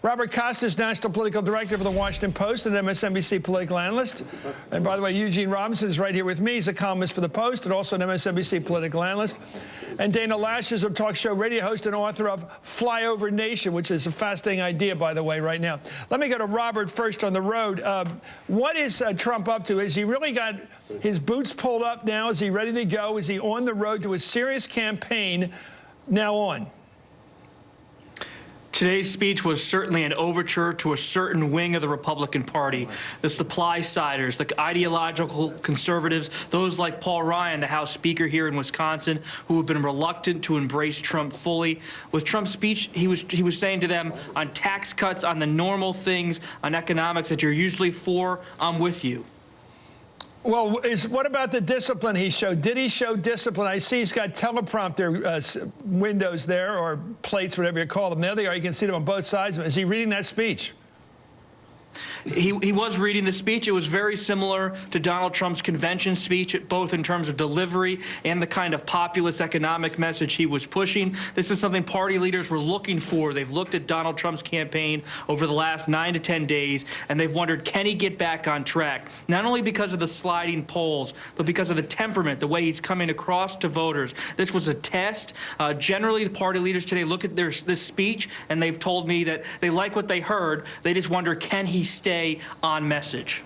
Robert Costa is National Political Director for the Washington Post and MSNBC political analyst. And by the way, Eugene Robinson is right here with me. He's a columnist for the Post and also an MSNBC political analyst. And Dana Loesch is a talk show radio host and author of Flyover Nation, which is a fascinating idea, by the way, right now. Let me go to Robert first on the road. What is Trump up to? Has he really got his boots pulled up now? Is he ready to go? Is he on the road to a serious campaign now on? Today's speech was certainly an overture to a certain wing of the Republican Party, the supply-siders, the ideological conservatives, those like Paul Ryan, the House Speaker here in Wisconsin, who have been reluctant to embrace Trump fully. With Trump's speech, he was saying to them, on tax cuts, on the normal things, on economics that you're usually for, I'm with you. Well, what about the discipline he showed? Did he show discipline? I see he's got teleprompter windows there, or plates, whatever you call them. There they are. You can see them on both sides. Is he reading that speech? He was reading the speech. It was very similar to Donald Trump's convention speech, both in terms of delivery and the kind of populist economic message he was pushing. This is something party leaders were looking for. They've looked at Donald Trump's campaign over the last 9 to 10 days, and they've wondered, can he get back on track? Not only because of the sliding polls, but because of the temperament, the way he's coming across to voters. This was a test. Generally, the party leaders today look at this speech, and they've told me that they like what they heard. They just wonder, can he stay on message?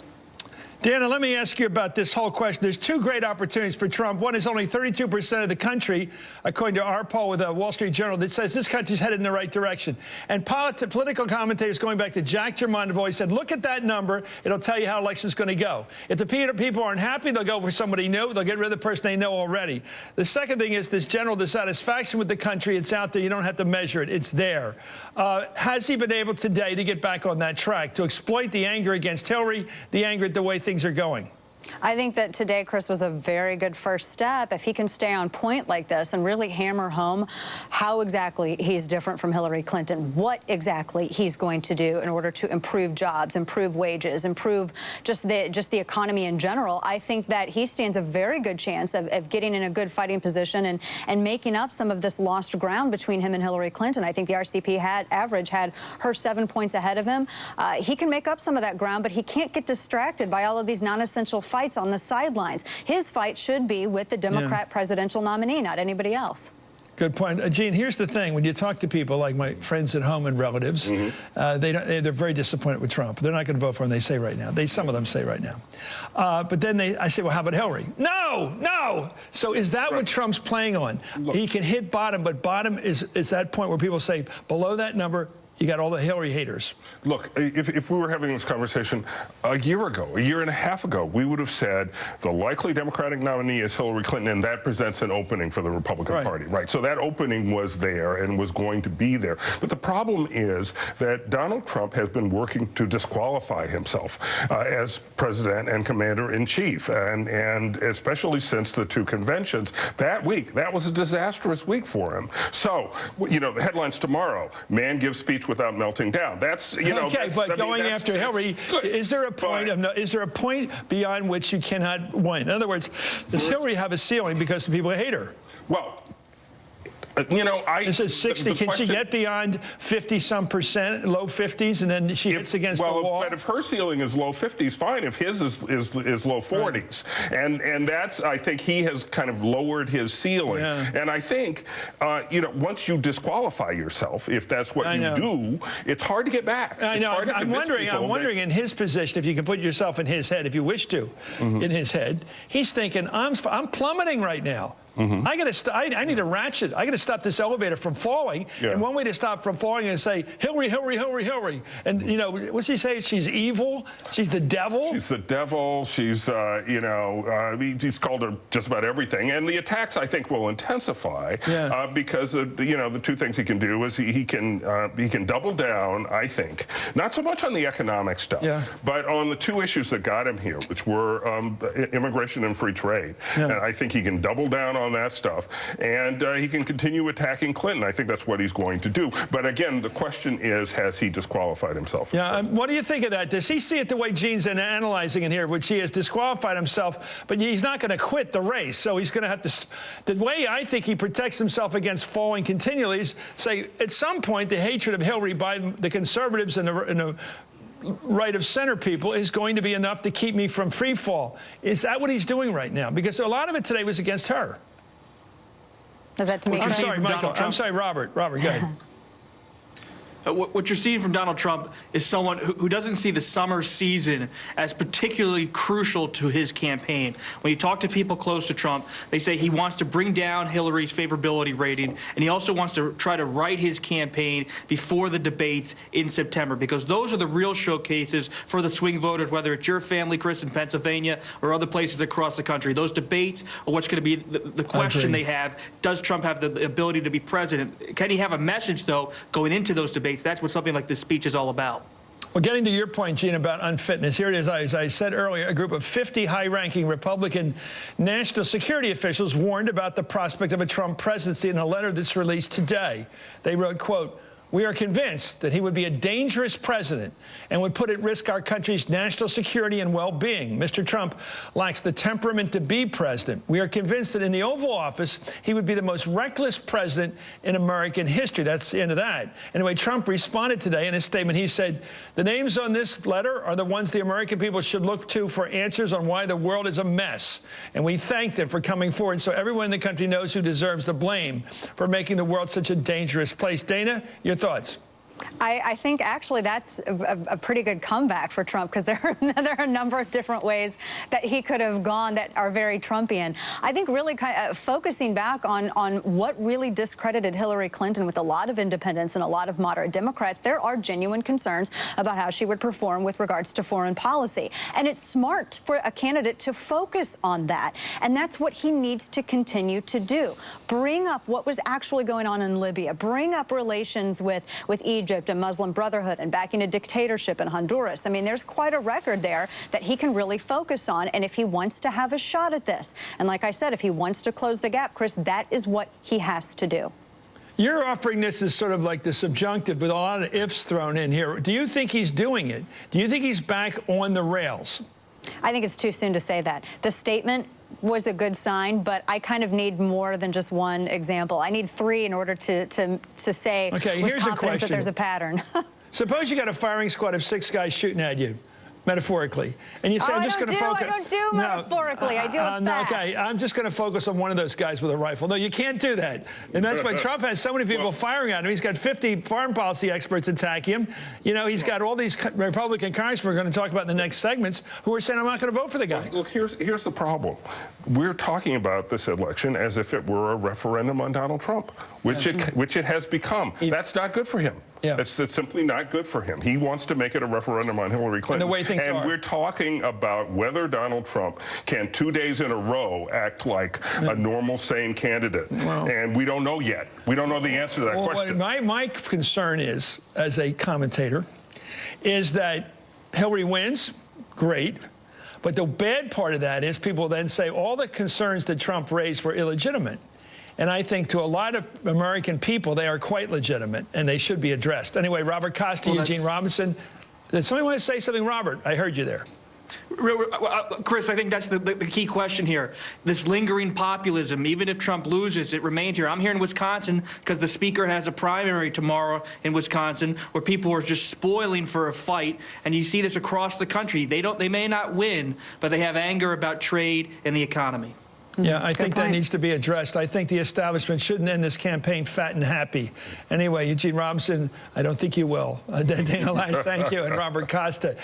Dana, let me ask you about this whole question. There's two great opportunities for Trump. One is only 32% of the country, according to our poll with the Wall Street Journal, that says this country's headed in the right direction. And political commentators going back to Jack Germond have always said, look at that number. It'll tell you how election's going to go. If the people aren't happy, they'll go for somebody new. They'll get rid of the person they know already. The second thing is this general dissatisfaction with the country. It's out there. You don't have to measure it. It's there. Has he been able today to get back on that track, to exploit the anger against Hillary, the anger at the way things are going? I think that today, Chris, was a very good first step. If he can stay on point like this and really hammer home how exactly he's different from Hillary Clinton, what exactly he's going to do in order to improve jobs, improve wages, improve just the economy in general, I think that he stands a very good chance of getting in a good fighting position and making up some of this lost ground between him and Hillary Clinton. I think the RCP average had her 7 points ahead of him. He can make up some of that ground, but he can't get distracted by all of these non-essential fights on the sidelines. His fight should be with the Democrat presidential nominee, not anybody else. Good point. Gene, here's the thing. When you talk to people like my friends at home and relatives, they're very disappointed with Trump. They're not going to vote for him, they say right now. Some of them say right now. But then I say, well, how about Hillary? No, no. So is that what Trump's playing on? Look, he can hit bottom, but bottom is that point where people say, below that number, you got all the Hillary haters. Look, if we were having this conversation a year ago, a year and a half ago, we would have said the likely Democratic nominee is Hillary Clinton, and that presents an opening for the Republican Party, right? So that opening was there and was going to be there. But the problem is that Donald Trump has been working to disqualify himself as president and commander-in-chief, and especially since the two conventions that week. That was a disastrous week for him. So, you know, the headlines tomorrow, man gives speech without melting down. That's, you know, okay, but going after Hillary, is there a point is there a point beyond which you cannot win? In other words, does Hillary have a ceiling because the people hate her? Well, you know, this is 60. Can she get beyond 50-some%, low 50s, and then she hits against the wall? But if her ceiling is low 50s, fine. If his is low 40s, and that's, I think he has kind of lowered his ceiling. And I think, you know, once you disqualify yourself, if that's what you do, it's hard to get back. I know. I'm wondering in his position, if you can put yourself in his head, if you wish to, in his head, he's thinking, I'm plummeting right now. I need a ratchet. I got to stop this elevator from falling. And one way to stop from falling is say, Hillary, Hillary, Hillary, Hillary. And, you know, what's he say? She's evil. She's the devil. She's the devil. She's, you know, he's called her just about everything. And the attacks, I think, will intensify because, you know, the two things he can do is he can double down, I think, not so much on the economic stuff, but on the two issues that got him here, which were immigration and free trade. And I think he can double down on that stuff, and he can continue attacking Clinton. I think that's what he's going to do. But again, the question is, has he disqualified himself? Yeah, what do you think of that? Does he see it the way Gene's analyzing it here, which he has disqualified himself, but he's not going to quit the race, so he's going to have to... The way I think he protects himself against falling continually is, say, at some point, the hatred of Hillary by the conservatives and the right of center people is going to be enough to keep me from free fall. Is that what he's doing right now? Because a lot of it today was against her. Is that to me? I'm sorry, Michael. I'm sorry, Robert. Robert, go ahead. What you're seeing from Donald Trump is someone who doesn't see the summer season as particularly crucial to his campaign. When you talk to people close to Trump, they say he wants to bring down Hillary's favorability rating, and he also wants to try to right his campaign before the debates in September, because those are the real showcases for the swing voters, whether it's your family, Chris, in Pennsylvania or other places across the country. Those debates are what's going to be the question they have. Does Trump have the ability to be president? Can he have a message, though, going into those debates? That's what something like this speech is all about. Well, getting to your point, Gene, about unfitness, here it is. As I said earlier, a group of 50 high-ranking Republican national security officials warned about the prospect of a Trump presidency in a letter that's released today. They wrote, quote, "We are convinced that he would be a dangerous president and would put at risk our country's national security and well-being. Mr. Trump lacks the temperament to be president. We are convinced that in the Oval Office, he would be the most reckless president in American history." That's the end of that. Anyway, Trump responded today in his statement. He said, "The names on this letter are the ones the American people should look to for answers on why the world is a mess. And we thank them for coming forward so everyone in the country knows who deserves the blame for making the world such a dangerous place." Dana, your thoughts? I think actually that's a pretty good comeback for Trump, because there are a number of different ways that he could have gone that are very Trumpian. I think really kind of focusing back on what really discredited Hillary Clinton with a lot of independents and a lot of moderate Democrats, there are genuine concerns about how she would perform with regards to foreign policy. And it's smart for a candidate to focus on that. And that's what he needs to continue to do. Bring up what was actually going on in Libya. Bring up relations with Egypt and Muslim Brotherhood and backing a dictatorship in Honduras. I mean, there's quite a record there that he can really focus on. And if he wants to have a shot at this, and like I said, if he wants to close the gap, Chris, that is what he has to do. You're offering this as sort of like the subjunctive with a lot of ifs thrown in here. Do you think he's doing it? Do you think he's back on the rails? I think it's too soon to say that. The statement was a good sign, but I kind of need more than just one example. I need three in order to say with confidence that there's a pattern. Suppose you got a firing squad of 6 guys shooting at you, metaphorically, and you say, "I'm just going to focus." I don't do metaphorically. I do it fast. Okay, I'm just going to focus on one of those guys with a rifle. No, you can't do that, and that's why Trump has so many people firing at him. He's got 50 foreign policy experts attacking him. You know, he's got all these Republican congressmen we're going to talk about in the next segments who are saying, "I'm not going to vote for the guy." Look, here's the problem. We're talking about this election as if it were a referendum on Donald Trump, which it has become. That's not good for him. Yeah. It's simply not good for him. He wants to make it a referendum on Hillary Clinton. And the way things are. We're talking about whether Donald Trump can 2 days in a row act like a normal, sane candidate. Well, and we don't know yet. We don't know the answer to that question. My concern is, as a commentator, is that Hillary wins, great. But the bad part of that is people then say all the concerns that Trump raised were illegitimate. And I think to a lot of American people, they are quite legitimate, and they should be addressed. Anyway, Robert Costa, Eugene Robinson. Did somebody want to say something, Robert? I heard you there. Chris, I think that's the key question here. This lingering populism, even if Trump loses, it remains here. I'm here in Wisconsin because the speaker has a primary tomorrow in Wisconsin where people are just spoiling for a fight, and you see this across the country. They may not win, but they have anger about trade and the economy. Yeah, I think that needs to be addressed. I think the establishment shouldn't end this campaign fat and happy. Anyway, Eugene Robinson, I don't think you will. Dana Loesch, thank you, and Robert Costa.